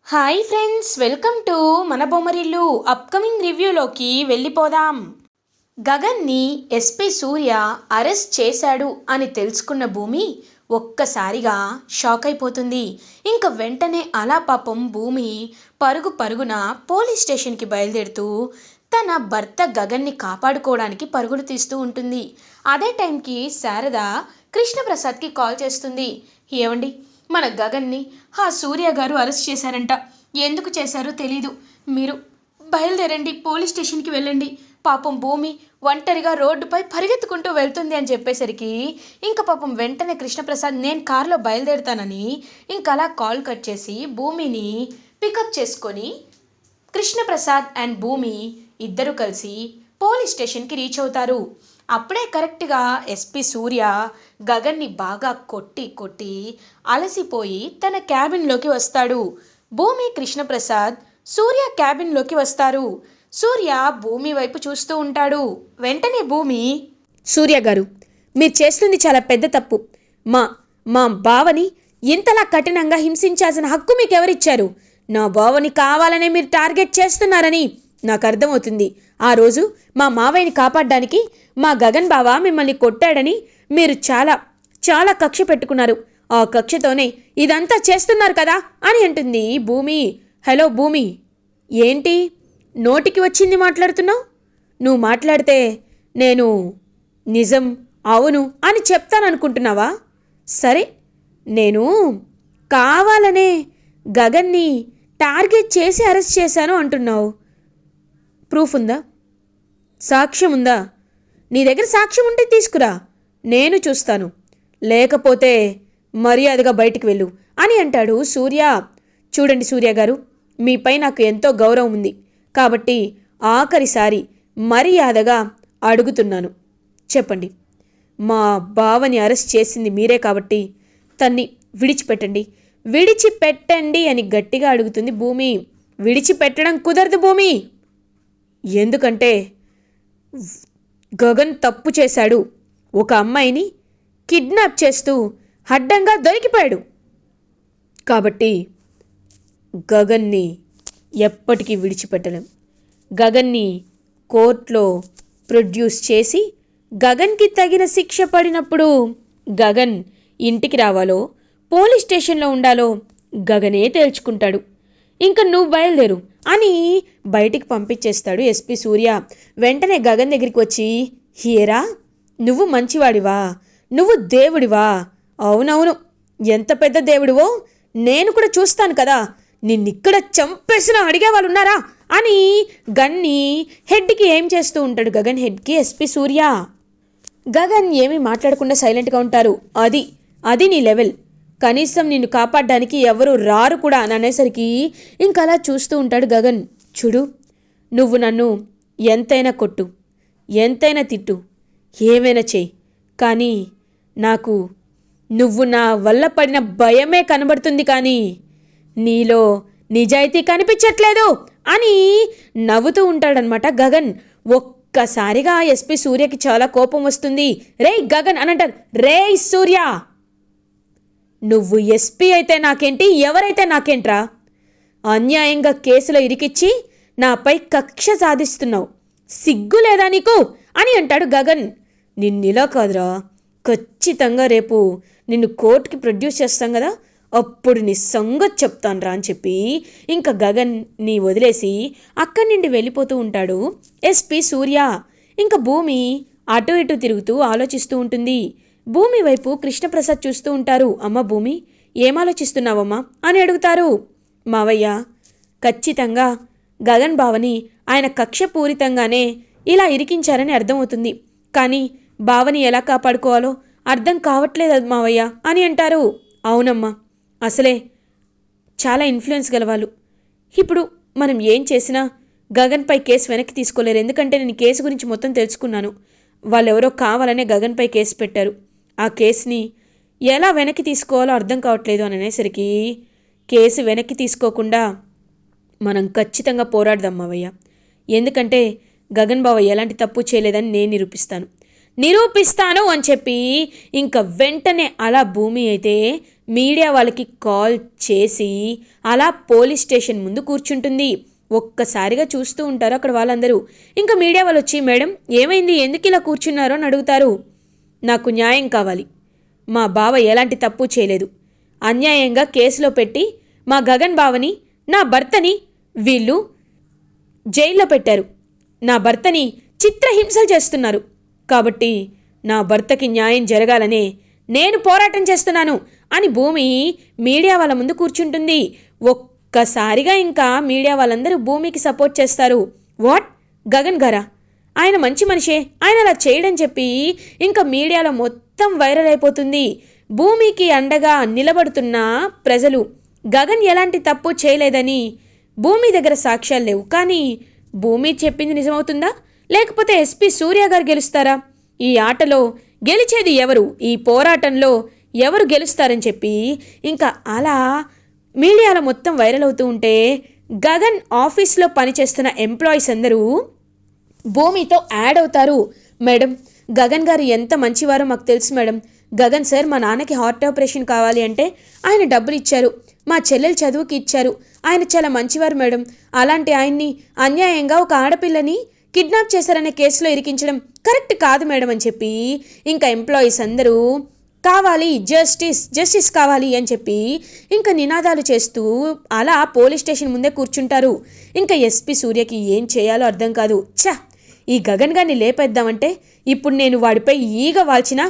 Hi friends, welcome to మన Bommarillu. Upcoming రివ్యూలోకి వెళ్ళిపోదాం. గగన్ని SP సూర్య arrest చేశాడు అని తెలుసుకున్న భూమి ఒక్కసారిగా షాక్ అయిపోతుంది. ఇంక వెంటనే అలా పాపం భూమి పరుగు పరుగున పోలీస్ స్టేషన్కి బయలుదేరుతూ తన భర్త గగన్ని కాపాడుకోవడానికి పరుగులు తీస్తూ ఉంటుంది. అదే టైంకి శారద కృష్ణప్రసాద్కి కాల్ చేస్తుంది. ఏమండి, మన గగన్ని ఆ సూర్య గారు అరెస్ట్ చేశారంట. ఎందుకు చేశారో తెలీదు. మీరు బయలుదేరండి, పోలీస్ స్టేషన్కి వెళ్ళండి. పాపం భూమి ఒంటరిగా రోడ్డుపై పరిగెత్తుకుంటూ వెళ్తుంది అని చెప్పేసరికి ఇంకా పాపం వెంటనే కృష్ణప్రసాద్ నేను కారులో బయలుదేరుతానని ఇంకా అలా కాల్ కట్ చేసి భూమిని పికప్ చేసుకొని కృష్ణప్రసాద్ అండ్ భూమి ఇద్దరు కలిసి పోలీస్ స్టేషన్కి రీచ్ అవుతారు. అప్పుడే కరెక్ట్గా ఎస్పీ సూర్య గగన్ని బాగా కొట్టి కొట్టి అలసిపోయి తన క్యాబిన్లోకి వస్తాడు. భూమి కృష్ణప్రసాద్ సూర్య క్యాబిన్లోకి వస్తారు. సూర్య భూమి వైపు చూస్తూ ఉంటాడు. వెంటనే భూమి, సూర్య గారు, మీరు చేస్తుంది చాలా పెద్ద తప్పు. మా మా బావని ఇంతలా కఠినంగా హింసించాల్సిన హక్కు మీకు ఎవరిచ్చారు? నా బావని కావాలనే మీరు టార్గెట్ చేస్తున్నారని నాకు అర్థమవుతుంది. ఆ రోజు మా మావయ్యని కాపాడడానికి మా గగన్ బావ మిమ్మల్ని కొట్టాడని మీరు చాలా చాలా కక్ష పెట్టుకున్నారు. ఆ కక్షతోనే ఇదంతా చేస్తున్నారు కదా అని అంటుంది భూమి. హలో భూమి, ఏంటి నోటికి వచ్చింది మాట్లాడుతున్నావు? నువ్వు మాట్లాడితే నేను నిజం అవును అని చెప్తాననుకుంటున్నావా? సరే, నేను కావాలనే గగన్ని టార్గెట్ చేసి అరెస్ట్ చేశాను అంటున్నావు. ప్రూఫ్ ఉందా? సాక్ష్యం ఉందా? నీ దగ్గర సాక్ష్యం ఉంటే తీసుకురా, నేను చూస్తాను. లేకపోతే మర్యాదగా బయటికి వెళ్ళు అని అంటాడు సూర్య. చూడండి సూర్య గారు, మీపై నాకు ఎంతో గౌరవం ఉంది కాబట్టి ఆఖరిసారి మర్యాదగా అడుగుతున్నాను, చెప్పండి. మా బావని అరెస్ట్ చేసింది మీరే కాబట్టి తన్ని విడిచిపెట్టండి, విడిచిపెట్టండి అని గట్టిగా అడుగుతుంది భూమి. విడిచిపెట్టడం కుదరదు భూమి. ఎందుకంటే గగన్ తప్పు చేశాడు. ఒక అమ్మాయిని కిడ్నాప్ చేస్తూ అడ్డంగా దొరికిపోయాడు కాబట్టి గగన్ని ఎప్పటికీ విడిచిపెట్టలేం. గగన్ని కోర్టులో ప్రొడ్యూస్ చేసి గగన్కి తగిన శిక్ష పడినప్పుడు గగన్ ఇంటికి రావాలో పోలీస్ స్టేషన్లో ఉండాలో గగనే తేల్చుకుంటాడు. ఇంకా నువ్వు బయలుదేరు అని బయటికి పంపించేస్తాడు ఎస్పీ సూర్య. వెంటనే గగన్ దగ్గరికి వచ్చి, హీరా, నువ్వు మంచివాడివా? నువ్వు దేవుడివా? అవునవును, ఎంత పెద్ద దేవుడివో నేను కూడా చూస్తాను కదా. నిన్నిక్కడ చంపేసిన అడిగే వాళ్ళు ఉన్నారా అని గన్ని హెడ్కి ఏం చేస్తూ ఉంటాడు. గగన్ హెడ్కి ఎస్పీ సూర్య. గగన్ ఏమీ మాట్లాడకుండా సైలెంట్గా ఉంటారు. అది నీ లెవెల్. కనీసం నిన్ను కాపాడడానికి ఎవరు రారు కూడా అని అనేసరికి ఇంకా అలా చూస్తూ ఉంటాడు గగన్. చూడు, నువ్వు నన్ను ఎంతైనా కొట్టు, ఎంతైనా తిట్టు, ఏమైనా చెయ్యి, కానీ నాకు నువ్వు నా వల్ల పడిన భయమే కనబడుతుంది, కానీ నీలో నిజాయితీ కనిపించట్లేదు అని నవ్వుతూ ఉంటాడనమాట గగన్. ఒక్కసారిగా ఎస్పీ సూర్యకి చాలా కోపం వస్తుంది. రేయ్ గగన్ అని అంటారు. రేయ్ సూర్య, నువ్వు ఎస్పీ అయితే నాకేంటి, ఎవరైతే నాకేంట్రా? అన్యాయంగా కేసులో ఇరికిచ్చి నాపై కక్ష సాధిస్తున్నావు, సిగ్గు లేదా నీకు అని అంటాడు గగన్. నిన్నిలా కాదురా, ఖచ్చితంగా రేపు నిన్ను కోర్టుకి ప్రొడ్యూస్ చేస్తాం కదా, అప్పుడు నీ సంగతి చెప్తానురా అని చెప్పి ఇంకా గగన్ని వదిలేసి అక్కడి నుండి వెళ్ళిపోతూ ఉంటాడు ఎస్పీ సూర్య. ఇంకా భూమి అటు ఇటు తిరుగుతూ ఆలోచిస్తూ ఉంటుంది. భూమి వైపు కృష్ణప్రసాద్ చూస్తూ ఉంటారు. అమ్మ భూమి, ఏం ఆలోచిస్తున్నావమ్మా అని అడుగుతారు. మావయ్య, ఖచ్చితంగా గగన్ బావని ఆయన కక్షపూరితంగానే ఇలా ఇరికించారని అర్థమవుతుంది, కానీ బావని ఎలా కాపాడుకోవాలో అర్థం కావట్లేదు మావయ్య అని అంటారు. అవునమ్మా, అసలే చాలా ఇన్ఫ్లుయెన్స్ గలవాళ్ళు. ఇప్పుడు మనం ఏం చేసినా గగన్పై కేసు వెనక్కి తీసుకోలేరు. ఎందుకంటే నేను కేసు గురించి మొత్తం తెలుసుకున్నాను. వాళ్ళెవరో కావాలనే గగన్పై కేసు పెట్టారు. ఆ కేసుని ఎలా వెనక్కి తీసుకోవాలో అర్థం కావట్లేదు అని అనేసరికి కేసు వెనక్కి తీసుకోకుండా మనం ఖచ్చితంగా పోరాడదాం మావయ్య. ఎందుకంటే గగన్ బావ ఎలాంటి తప్పు చేయలేదని నేను నిరూపిస్తాను అని చెప్పి ఇంకా వెంటనే అలా భూమి అయితే మీడియా వాళ్ళకి కాల్ చేసి అలా పోలీస్ స్టేషన్ ముందు కూర్చుంటుంది. ఒక్కసారిగా చూస్తూ ఉంటారు అక్కడ వాళ్ళందరూ. ఇంకా మీడియా వాళ్ళు వచ్చి, మేడం ఏమైంది, ఎందుకు ఇలా కూర్చున్నారో అని అడుగుతారు. నాకు న్యాయం కావాలి. మా బావ ఎలాంటి తప్పు చేయలేదు. అన్యాయంగా కేసులో పెట్టి మా గగన్ బావని, నా భర్తని వీళ్ళు జైల్లో పెట్టారు. నా భర్తని చిత్రహింసలు చేస్తున్నారు. కాబట్టి నా భర్తకి న్యాయం జరగాలనే నేను పోరాటం చేస్తున్నాను అని భూమి మీడియా వాళ్ళ ముందు కూర్చుంటుంది. ఒక్కసారిగా ఇంకా మీడియా వాళ్ళందరూ భూమికి సపోర్ట్ చేస్తారు. వాట్, గగన్ గారా? ఆయన మంచి మనిషే, ఆయన అలా చేయడం చెప్పి ఇంకా మీడియాలో మొత్తం వైరల్ అయిపోతుంది. భూమికి అండగా నిలబడుతున్న ప్రజలు గగన్ ఎలాంటి తప్పు చేయలేదని, భూమి దగ్గర సాక్ష్యాలు లేవు, కానీ భూమి చెప్పింది నిజమవుతుందా, లేకపోతే ఎస్పీ సూర్య గారు గెలుస్తారా? ఈ ఆటలో గెలిచేది ఎవరు, ఈ పోరాటంలో ఎవరు గెలుస్తారని చెప్పి ఇంకా అలా మీడియాలో మొత్తం వైరల్ అవుతూ ఉంటే గగన్ ఆఫీస్లో పనిచేస్తున్న ఎంప్లాయీస్ అందరూ భూమితో యాడ్ అవుతారు. మేడం, గగన్ గారు ఎంత మంచివారో మాకు తెలుసు మేడం. గగన్ సార్ మా నాన్నకి హార్ట్ ఆపరేషన్ కావాలి అంటే ఆయన డబ్బులు ఇచ్చారు, మా చెల్లెలు చదువుకి ఇచ్చారు. ఆయన చాలా మంచివారు మేడం. అలాంటి ఆయన్ని అన్యాయంగా ఒక ఆడపిల్లని కిడ్నాప్ చేశారనే కేసులో ఇరికించడం కరెక్ట్ కాదు మేడం అని చెప్పి ఇంకా ఎంప్లాయీస్ అందరూ కావాలి, జస్టిస్ జస్టిస్ కావాలి అని చెప్పి ఇంకా నినాదాలు చేస్తూ అలా పోలీస్ స్టేషన్ ముందే కూర్చుంటారు. ఇంకా ఎస్పీ సూర్యకి ఏం చేయాలో అర్థం కాదు. ఈ గగన్ గారిని లేపేద్దామంటే ఇప్పుడు నేను వాడిపై ఈగ వాల్చినా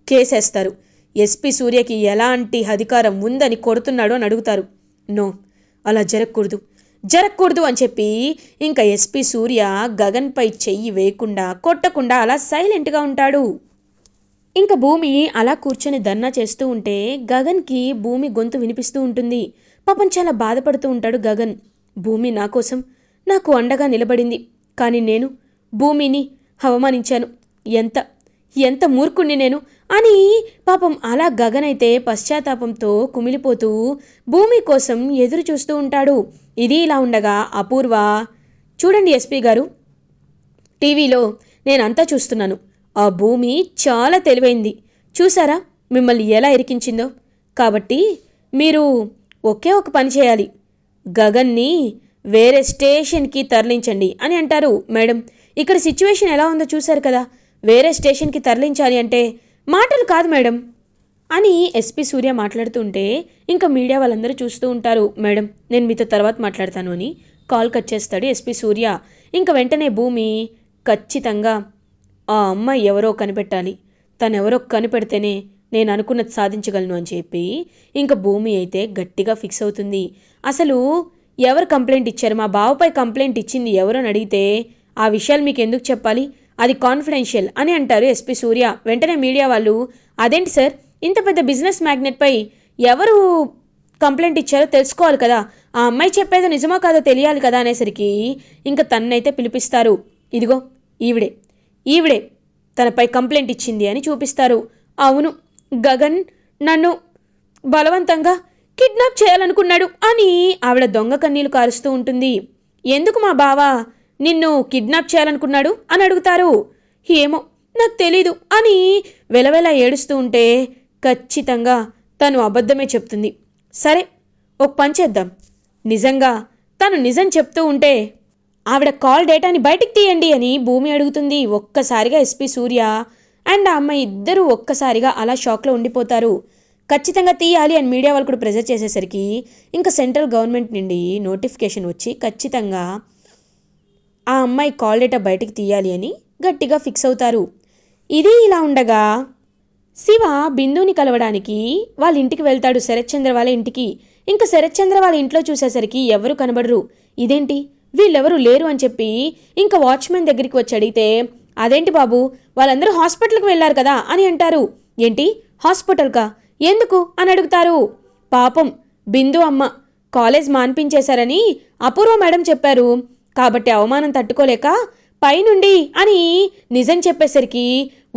కేసేస్తారు. ఎస్పీ సూర్యకి ఎలాంటి అధికారం ఉందని కొడుతున్నాడో అని అడుగుతారు. నో, అలా జరగకూడదు అని చెప్పి ఇంకా ఎస్పీ సూర్య గగన్పై చెయ్యి వేయకుండా కొట్టకుండా అలా సైలెంట్గా ఉంటాడు. ఇంకా భూమి అలా కూర్చొని ధర్నా చేస్తూ ఉంటే గగన్కి భూమి గొంతు వినిపిస్తూ ఉంటుంది. పాపం చాలా బాధపడుతూ ఉంటాడు గగన్. భూమి నా కోసం నాకు అండగా నిలబడింది, కానీ నేను భూమిని అవమానించాను. ఎంత మూర్ఖుణ్ణి నేను అని పాపం అలా గగన్ అయితే పశ్చాత్తాపంతో కుమిలిపోతూ భూమి కోసం ఎదురు చూస్తూ ఉంటాడు. ఇది ఇలా ఉండగా అపూర్వ, చూడండి ఎస్పీ గారు, టీవీలో నేనంతా చూస్తున్నాను. ఆ భూమి చాలా తెలివైంది. చూసారా మిమ్మల్ని ఎలా ఇరికించిందో? కాబట్టి మీరు ఒకే ఒక పని చేయాలి, గగన్ని వేరే స్టేషన్కి తరలించండి అని అంటారు. మేడం, ఇక్కడ సిచ్యువేషన్ ఎలా ఉందో చూశారు కదా, వేరే స్టేషన్కి తరలించాలి అంటే మాటలు కాదు మేడం అని ఎస్పీ సూర్య మాట్లాడుతుంటే ఇంకా మీడియా వాళ్ళందరూ చూస్తూ ఉంటారు. మేడం, నేను మీతో తర్వాత మాట్లాడతాను అని కాల్ కట్ చేస్తాడు ఎస్పీ సూర్య. ఇంకా వెంటనే భూమి, ఖచ్చితంగా ఆ అమ్మాయి ఎవరో కనిపెట్టాలి, తనెవరో కనిపెడితేనే నేను అనుకున్నది సాధించగలను అని చెప్పి ఇంకా భూమి అయితే గట్టిగా ఫిక్స్ అవుతుంది. అసలు ఎవరు కంప్లైంట్ ఇచ్చారు, మా బావపై కంప్లైంట్ ఇచ్చింది ఎవరు అని అడిగితే ఆ విషయాలు మీకు ఎందుకు చెప్పాలి, అది కాన్ఫిడెన్షియల్ అని అంటారు ఎస్పీ సూర్య. వెంటనే మీడియా వాళ్ళు, అదేంటి సార్, ఇంత పెద్ద బిజినెస్ మ్యాగ్నెట్పై ఎవరు కంప్లైంట్ ఇచ్చారో తెలుసుకోవాలి కదా, ఆ అమ్మాయి చెప్పేది నిజమో కాదో తెలియాలి కదా అనేసరికి ఇంకా తన్నైతే పిలిపిస్తారు. ఇదిగో ఈవిడే తనపై కంప్లైంట్ ఇచ్చింది అని చూపిస్తారు. అవును, గగన్ నన్ను బలవంతంగా కిడ్నాప్ చేయాలనుకున్నాడు అని ఆవిడ దొంగ కన్నీళ్లు కారుస్తూ ఉంటుంది. ఎందుకు మా బావ నిన్ను కిడ్నాప్ చేయాలనుకున్నాడు అని అడుగుతారు. ఏమో నాకు తెలీదు అని వెలవెల ఏడుస్తూ ఉంటే ఖచ్చితంగా తను అబద్ధమే చెప్తుంది. సరే, ఒక పని చేద్దాం, నిజంగా తను నిజం చెప్తూ ఉంటే ఆవిడ కాల్ డేటాని బయటికి తీయండి అని భూమి అడుగుతుంది. ఒక్కసారిగా ఎస్పీ సూర్య అండ్ ఆ అమ్మాయి ఇద్దరూ ఒక్కసారిగా అలా షాక్లో ఉండిపోతారు. ఖచ్చితంగా తీయాలి అని మీడియా వాళ్ళు కూడా ప్రెజర్ చేసేసరికి ఇంకా సెంట్రల్ గవర్నమెంట్ నుండి నోటిఫికేషన్ వచ్చి ఖచ్చితంగా ఆ అమ్మాయి కాల్ డేటా బయటికి తీయాలి అని గట్టిగా ఫిక్స్ అవుతారు. ఇది ఇలా ఉండగా శివ బిందుని కలవడానికి వాళ్ళ ఇంటికి వెళ్తాడు, శరత్చంద్ర వాళ్ళ ఇంటికి. ఇంకా శరత్చంద్ర వాళ్ళ ఇంట్లో చూసేసరికి ఎవరు కనబడరు. ఇదేంటి, వీళ్ళెవరూ లేరు అని చెప్పి ఇంకా వాచ్మెన్ దగ్గరికి వచ్చి అడిగితే, అదేంటి బాబు, వాళ్ళందరూ హాస్పిటల్కి వెళ్ళారు కదా అని అంటారు. ఏంటి హాస్పిటల్కా, ఎందుకు అని అడుగుతారు. పాపం బిందు అమ్మ కాలేజ్ మాన్పించేశారని అపూర్వ మేడం చెప్పారు, కాబట్టి అవమానం తట్టుకోలేక పైనుండి అని నిజం చెప్పేసరికి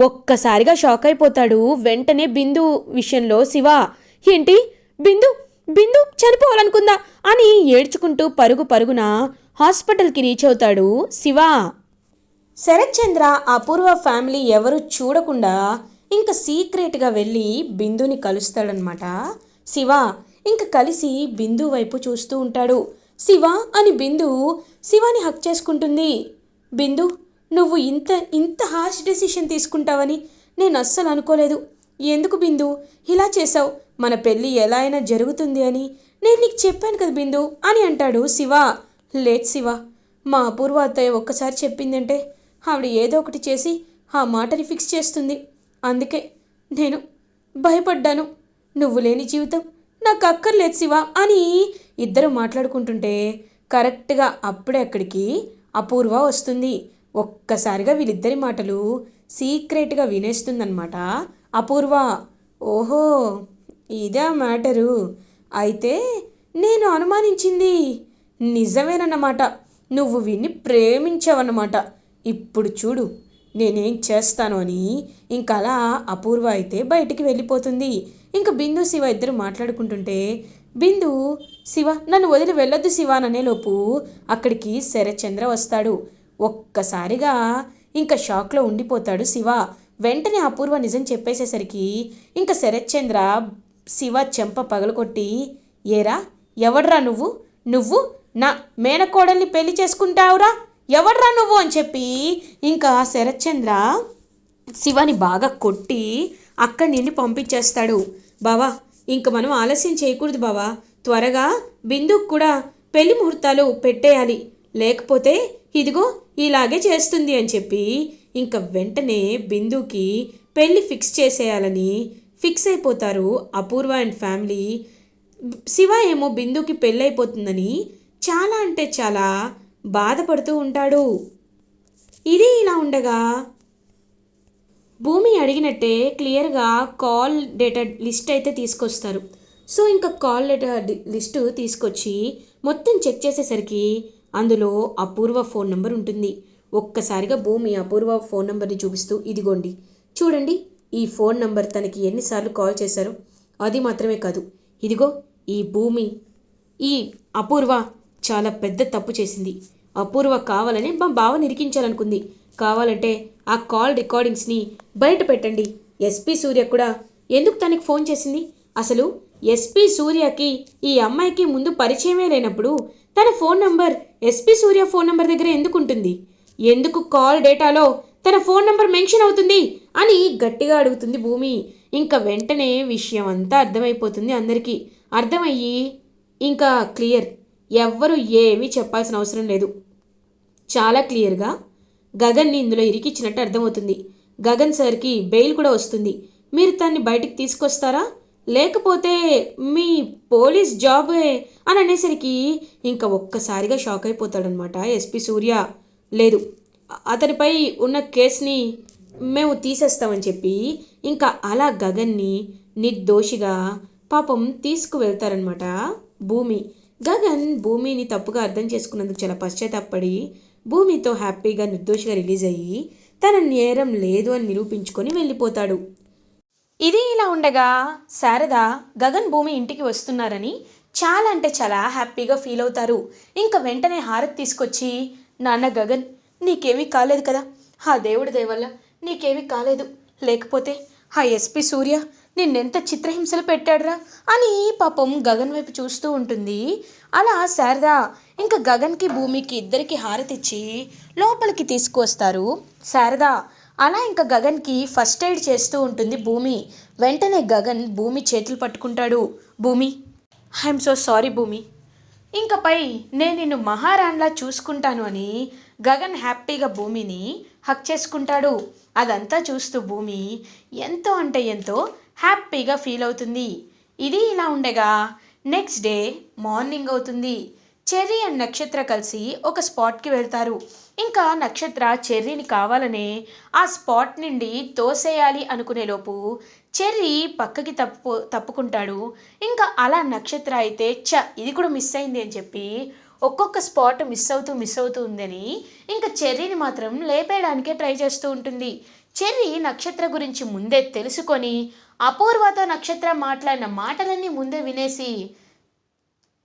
ఒక్కసారిగా షాక్ అయిపోతాడు. వెంటనే బిందు విషయంలో శివ, ఏంటి బిందు చనిపోవాలనుకుందా అని ఏడ్చుకుంటూ పరుగున హాస్పిటల్కి రీచ్ అవుతాడు శివ. శరత్చంద్ర అపూర్వ ఫ్యామిలీ ఎవరు చూడకుండా ఇంకా సీక్రెట్గా వెళ్ళి బిందుని కలుస్తాడనమాట. శివ ఇంక కలిసి బిందు వైపు చూస్తూ ఉంటాడు. శివ అని బిందు శివాని హక్ చేసుకుంటుంది. బిందు, నువ్వు ఇంత ఇంత హార్ష్ డెసిషన్ తీసుకుంటావని నేను అస్సలు అనుకోలేదు. ఎందుకు బిందు ఇలా చేసావు? మన పెళ్ళి ఎలా అయినా జరుగుతుంది అని నేను నీకు చెప్పాను కదా బిందు అని అంటాడు శివ. లేదు శివ, మా అపూర్వ అత్తయ్య ఒక్కసారి చెప్పిందంటే ఆవిడ ఏదో ఒకటి చేసి ఆ మాటని ఫిక్స్ చేస్తుంది. అందుకే నేను భయపడ్డాను. నువ్వు లేని జీవితం నాకు అక్కర్లేదు శివ అని ఇద్దరు మాట్లాడుకుంటుంటే కరెక్ట్గా అప్పుడే అక్కడికి అపూర్వ వస్తుంది. ఒక్కసారిగా వీళ్ళిద్దరి మాటలు సీక్రెట్గా వినేస్తుందన్నమాట అపూర్వ. ఓహో, ఇదే మ్యాటరు. అయితే నేను అనుమానించింది నిజమేనన్నమాట. నువ్వు విన్ని ప్రేమించావన్నమాట. ఇప్పుడు చూడు నేనేం చేస్తాను అని. ఇంక అలా అపూర్వ అయితే బయటికి వెళ్ళిపోతుంది. ఇంక బిందు శివ ఇద్దరు మాట్లాడుకుంటుంటే బిందు, శివ నన్ను వదిలి వెళ్ళొద్దు శివ అనేలోపు అక్కడికి శరత్చంద్ర వస్తాడు. ఒక్కసారిగా ఇంకా షాక్లో ఉండిపోతాడు శివ. వెంటనే అపూర్వ నిజం చెప్పేసేసరికి ఇంకా శరత్చంద్ర శివ చెంప పగలకొట్టి, ఏరా ఎవడ్రా నువ్వు? నువ్వు నా మేనకోడల్ని పెళ్లి చేసుకుంటావురా? ఎవడ్రా నువ్వు అని చెప్పి ఇంకా శరత్చంద్ర శివాని బాగా కొట్టి అక్కడి నుండి పంపించేస్తాడు. బావా, ఇంక మనం ఆలస్యం చేయకూడదు బావా, త్వరగా బిందుకు కూడా పెళ్లి ముహూర్తాలు పెట్టేయాలి, లేకపోతే ఇదిగో ఇలాగే చేస్తుంది అని చెప్పి ఇంకా వెంటనే బిందుకి పెళ్ళి ఫిక్స్ చేసేయాలని ఫిక్స్ అయిపోతారు అపూర్వ అండ్ ఫ్యామిలీ. శివ ఏమో బిందుకి పెళ్ళైపోతుందని చాలా అంటే చాలా బాధపడుతూ ఉంటాడు. ఇది ఇలా ఉండగా భూమి అడిగినట్టే క్లియర్గా కాల్ డేటా లిస్ట్ అయితే తీసుకొస్తారు. సో ఇంకా కాల్ డేటా లిస్టు తీసుకొచ్చి మొత్తం చెక్ చేసేసరికి అందులో అపూర్వ ఫోన్ నెంబర్ ఉంటుంది. ఒక్కసారిగా భూమి అపూర్వ ఫోన్ నెంబర్ని చూపిస్తూ, ఇదిగోండి చూడండి, ఈ ఫోన్ నెంబర్ తనకి ఎన్నిసార్లు కాల్ చేశారు. అది మాత్రమే కాదు, ఇదిగో ఈ భూమి ఈ అపూర్వ చాలా పెద్ద తప్పు చేసింది. అపూర్వ కావాలని మా బావని ఇరికించాలనుకుంది. కావాలంటే ఆ కాల్ రికార్డింగ్స్ని బయట పెట్టండి. ఎస్పీ సూర్య కూడా ఎందుకు తనకి ఫోన్ చేసింది? అసలు ఎస్పీ సూర్యకి ఈ అమ్మాయికి ముందు పరిచయమే లేనప్పుడు తన ఫోన్ నంబర్ ఎస్పీ సూర్య ఫోన్ నంబర్ దగ్గర ఎందుకు ఉంటుంది? ఎందుకు కాల్ డేటాలో తన ఫోన్ నంబర్ మెన్షన్ అవుతుంది అని గట్టిగా అడుగుతుంది భూమి. ఇంకా వెంటనే విషయం అంతా అర్థమైపోతుంది అందరికీ. అర్థమయ్యి ఇంకా క్లియర్, ఎవ్వరూ ఏమీ చెప్పాల్సిన అవసరం లేదు. చాలా క్లియర్గా గగన్ని ఇందులో ఇరికిచ్చినట్టు అర్థమవుతుంది. గగన్ సార్కి బెయిల్ కూడా వస్తుంది. మీరు తన్ని బయటికి తీసుకొస్తారా, లేకపోతే మీ పోలీస్ జాబే అని అనేసరికి ఇంకా ఒక్కసారిగా షాక్ అయిపోతాడనమాట ఎస్పీ సూర్య. లేదు, అతనిపై ఉన్న కేసుని మేము తీసేస్తామని చెప్పి ఇంకా అలా గగన్ని నిర్దోషిగా పాపం తీసుకువెళ్తారనమాట భూమి. గగన్ భూమిని తప్పుగా అర్థం చేసుకున్నందుకు చాలా పశ్చాత్తాపడి భూమితో హ్యాపీగా నిర్దోషిగా రిలీజ్ అయ్యి తన నేరం లేదు అని నిరూపించుకొని వెళ్ళిపోతాడు. ఇది ఇలా ఉండగా శారద గగన్ భూమి ఇంటికి వస్తున్నారని చాలా అంటే చాలా హ్యాపీగా ఫీల్ అవుతారు. ఇంకా వెంటనే హారతి తీసుకొచ్చి, నాన్న గగన్ నీకేమీ కాలేదు కదా, ఆ దేవుడి దయ వల్ల నీకేమీ కాలేదు, లేకపోతే ఆ ఎస్పీ సూర్య నిన్నెంత చిత్రహింసలు పెట్టాడురా అని పాపం గగన్ వైపు చూస్తూ ఉంటుంది. అలా శారద ఇంకా గగన్కి భూమికి ఇద్దరికి హారతిచ్చి లోపలికి తీసుకువస్తారు శారద. అలా ఇంకా గగన్కి ఫస్ట్ ఎయిడ్ చేస్తూ ఉంటుంది భూమి. వెంటనే గగన్ భూమి చేతులు పట్టుకుంటాడు. భూమి, ఐఎమ్ సో సారీ భూమి, ఇంకపై నేను నిన్ను మహారాణిలా చూసుకుంటాను అని గగన్ హ్యాపీగా భూమిని హక్ చేసుకుంటాడు. అదంతా చూస్తూ భూమి ఎంతో అంటే ఎంతో హ్యాపీగా ఫీల్ అవుతుంది. ఇది ఇలా ఉండగా నెక్స్ట్ డే మార్నింగ్ అవుతుంది. చెర్రీ అండ్ నక్షత్ర కలిసి ఒక స్పాట్కి వెళ్తారు. ఇంకా నక్షత్ర చెర్రీని కావాలనే ఆ స్పాట్ నుండి తోసేయాలి అనుకునేలోపు చెర్రీ పక్కకి తప్పుకుంటాడు. ఇంకా అలా నక్షత్ర అయితే ఇది కూడా మిస్ అయింది అని చెప్పి ఒక్కొక్క స్పాట్ మిస్ అవుతూ ఉందని ఇంకా చెర్రీని మాత్రం లేపేయడానికే ట్రై చేస్తూ ఉంటుంది. చెర్రీ నక్షత్ర గురించి ముందే తెలుసుకొని అపూర్వతో నక్షత్ర మాట్లాడిన మాటలన్నీ ముందే వినేసి,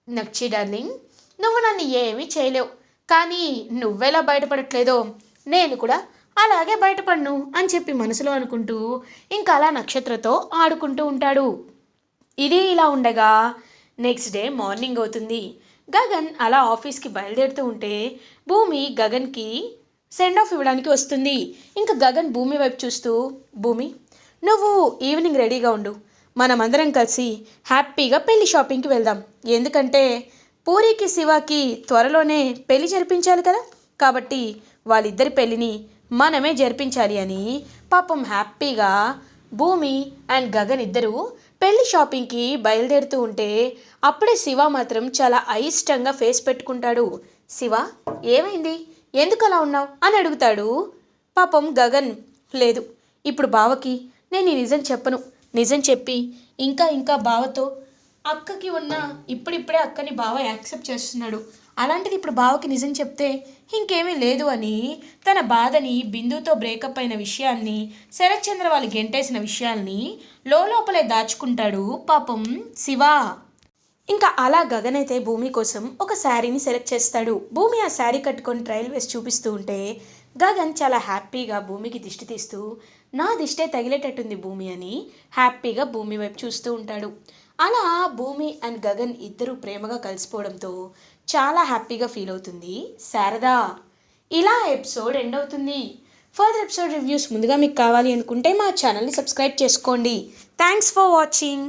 నక్షి డార్లింగ్, నువ్వు నన్ను ఏమీ చేయలేవు, కానీ నువ్వెలా బయటపడట్లేదో నేను కూడా అలాగే బయటపడను అని చెప్పి మనసులో అనుకుంటూ ఇంకా అలా నక్షత్రతో ఆడుకుంటూ ఉంటాడు. ఇది ఇలా ఉండగా నెక్స్ట్ డే మార్నింగ్ అవుతుంది. గగన్ అలా ఆఫీస్కి బయలుదేరుతూ ఉంటే భూమి గగన్కి సెండ్ ఆఫ్ ఇవ్వడానికి వస్తుంది. ఇంకా గగన్ భూమి వైపు చూస్తూ, భూమి నువ్వు ఈవినింగ్ రెడీగా ఉండు, మనమందరం కలిసి హ్యాపీగా పెళ్లి షాపింగ్కి వెళ్దాం. ఎందుకంటే పూరికి శివాకి త్వరలోనే పెళ్లి జరిపించాలి కదా, కాబట్టి వాళ్ళిద్దరి పెళ్ళిని మనమే జరిపించాలి అని పాపం హ్యాపీగా భూమి అండ్ గగన్ ఇద్దరు పెళ్లి షాపింగ్కి బయలుదేరుతూ ఉంటే అప్పుడే శివ మాత్రం చాలా అయిష్టంగా ఫేస్ పెట్టుకుంటాడు. శివ ఏమైంది, ఎందుకు అలా ఉన్నావు అని అడుగుతాడు. పాపం గగన్, లేదు ఇప్పుడు బావకి నేను ఈ నిజం చెప్పను, నిజం చెప్పి ఇంకా బావతో అక్కకి ఉన్న ఇప్పుడిప్పుడే అక్కని బావ యాక్సెప్ట్ చేస్తున్నాడు, అలాంటిది ఇప్పుడు బావకి నిజం చెప్తే ఇంకేమీ లేదు అని తన బాధని, బిందుతో బ్రేకప్ అయిన విషయాల్ని, శరత్ చంద్ర వాళ్ళు గెంటేసిన విషయాల్ని లోపలే దాచుకుంటాడు పాపం శివ. ఇంకా అలా గగన్ అయితే భూమి కోసం ఒక శారీని సెలెక్ట్ చేస్తాడు. భూమి ఆ శారీ కట్టుకొని ట్రయల్ వేసి చూపిస్తూ ఉంటే గగన్ చాలా హ్యాపీగా భూమికి దిష్టి తీస్తూ, నా దిష్టే తగిలేటట్టుంది భూమి అని హ్యాపీగా భూమి వైపు చూస్తూ ఉంటాడు. అలా భూమి అండ్ గగన్ ఇద్దరు ప్రేమగా కలిసిపోవడంతో చాలా హ్యాపీగా ఫీల్ అవుతుంది శారద. ఇలా ఎపిసోడ్ ఎండ్ అవుతుంది. ఫర్దర్ ఎపిసోడ్ రివ్యూస్ ముందుగా మీకు కావాలి అనుకుంటే మా ఛానల్ని సబ్స్క్రైబ్ చేసుకోండి. Thanks for watching.